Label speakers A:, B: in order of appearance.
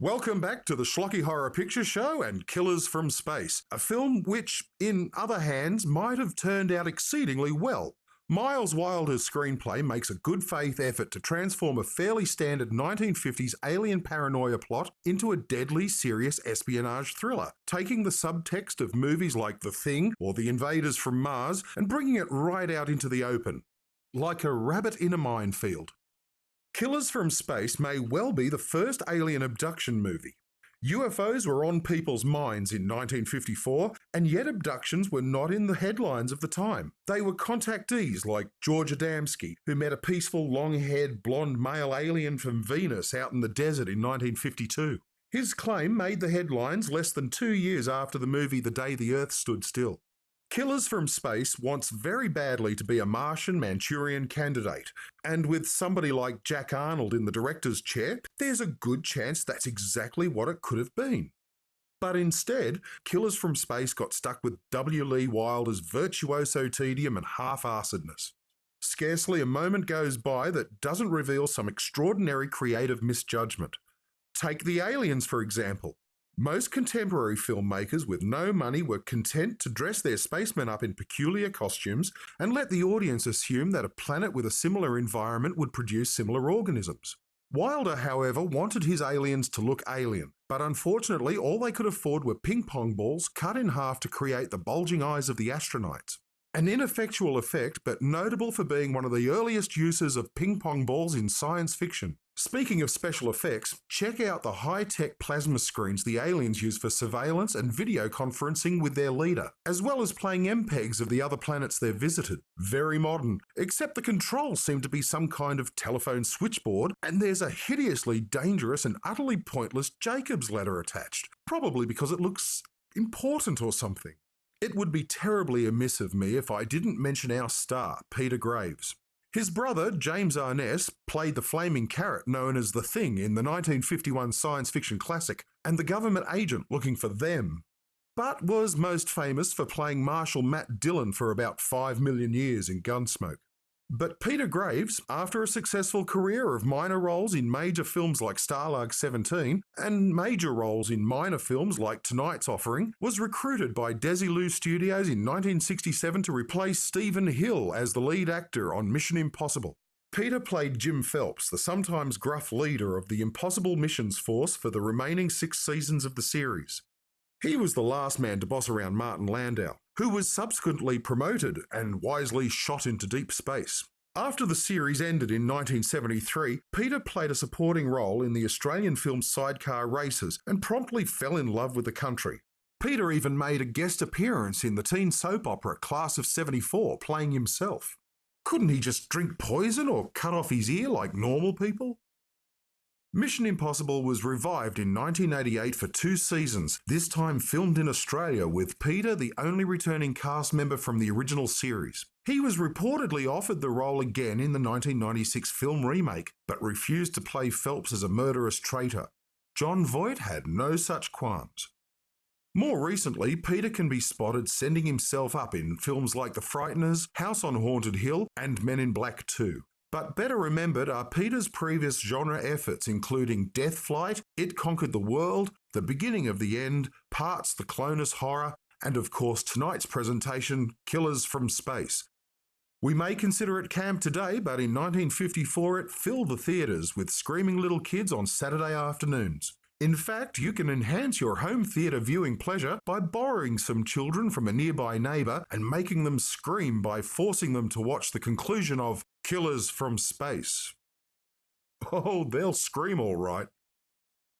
A: Welcome back to the Schlocky Horror Picture Show and Killers from Space, a film which, in other hands, might have turned out exceedingly well. Miles Wilder's screenplay makes a good faith effort to transform a fairly standard 1950s alien paranoia plot into a deadly serious espionage thriller, taking the subtext of movies like The Thing or The Invaders from Mars and bringing it right out into the open, like a rabbit in a minefield. Killers from Space may well be the first alien abduction movie. UFOs were on people's minds in 1954, and yet abductions were not in the headlines of the time. They were contactees like George Adamski, who met a peaceful, long-haired, blonde male alien from Venus out in the desert in 1952. His claim made the headlines less than 2 years after the movie The Day the Earth Stood Still. Killers from Space wants very badly to be a Martian Manchurian candidate, and with somebody like Jack Arnold in the director's chair, there's a good chance that's exactly what it could have been. But instead, Killers from Space got stuck with W. Lee Wilder's virtuoso tedium and half-arsedness. Scarcely a moment goes by that doesn't reveal some extraordinary creative misjudgment. Take The Aliens, for example. Most contemporary filmmakers with no money were content to dress their spacemen up in peculiar costumes and let the audience assume that a planet with a similar environment would produce similar organisms. Wilder, however, wanted his aliens to look alien, but unfortunately all they could afford were ping-pong balls cut in half to create the bulging eyes of the astronauts. An ineffectual effect, but notable for being one of the earliest uses of ping-pong balls in science fiction. Speaking of special effects, check out the high-tech plasma screens the aliens use for surveillance and video conferencing with their leader, as well as playing MPEGs of the other planets they've visited. Very modern, except the controls seem to be some kind of telephone switchboard, and there's a hideously dangerous and utterly pointless Jacob's ladder attached, probably because it looks important or something. It would be terribly amiss of me if I didn't mention our star, Peter Graves. His brother, James Arness, played the flaming carrot known as The Thing in the 1951 science fiction classic, and the government agent looking for them, but was most famous for playing Marshal Matt Dillon for about 5 million years in Gunsmoke. But Peter Graves, after a successful career of minor roles in major films like Stalag 17 and major roles in minor films like Tonight's Offering, was recruited by Desilu Studios in 1967 to replace Stephen Hill as the lead actor on Mission Impossible. Peter played Jim Phelps, the sometimes gruff leader of the Impossible Missions Force for the remaining 6 seasons of the series. He was the last man to boss around Martin Landau, who was subsequently promoted and wisely shot into deep space. After the series ended in 1973, Peter played a supporting role in the Australian film Sidecar Races and promptly fell in love with the country. Peter even made a guest appearance in the teen soap opera Class of '74, playing himself. Couldn't he just drink poison or cut off his ear like normal people? Mission Impossible was revived in 1988 for 2 seasons, this time filmed in Australia, with Peter the only returning cast member from the original series. He was reportedly offered the role again in the 1996 film remake, but refused to play Phelps as a murderous traitor. Jon Voight had no such qualms. More recently, Peter can be spotted sending himself up in films like The Frighteners, House on Haunted Hill, and Men in Black 2. But better remembered are Peter's previous genre efforts, including Death Flight, It Conquered the World, The Beginning of the End, Parts the Clonus Horror, and of course tonight's presentation, Killers from Space. We may consider it camp today, but in 1954 it filled the theatres with screaming little kids on Saturday afternoons. In fact, you can enhance your home theatre viewing pleasure by borrowing some children from a nearby neighbour and making them scream by forcing them to watch the conclusion of Killers from Space. Oh, they'll scream all right.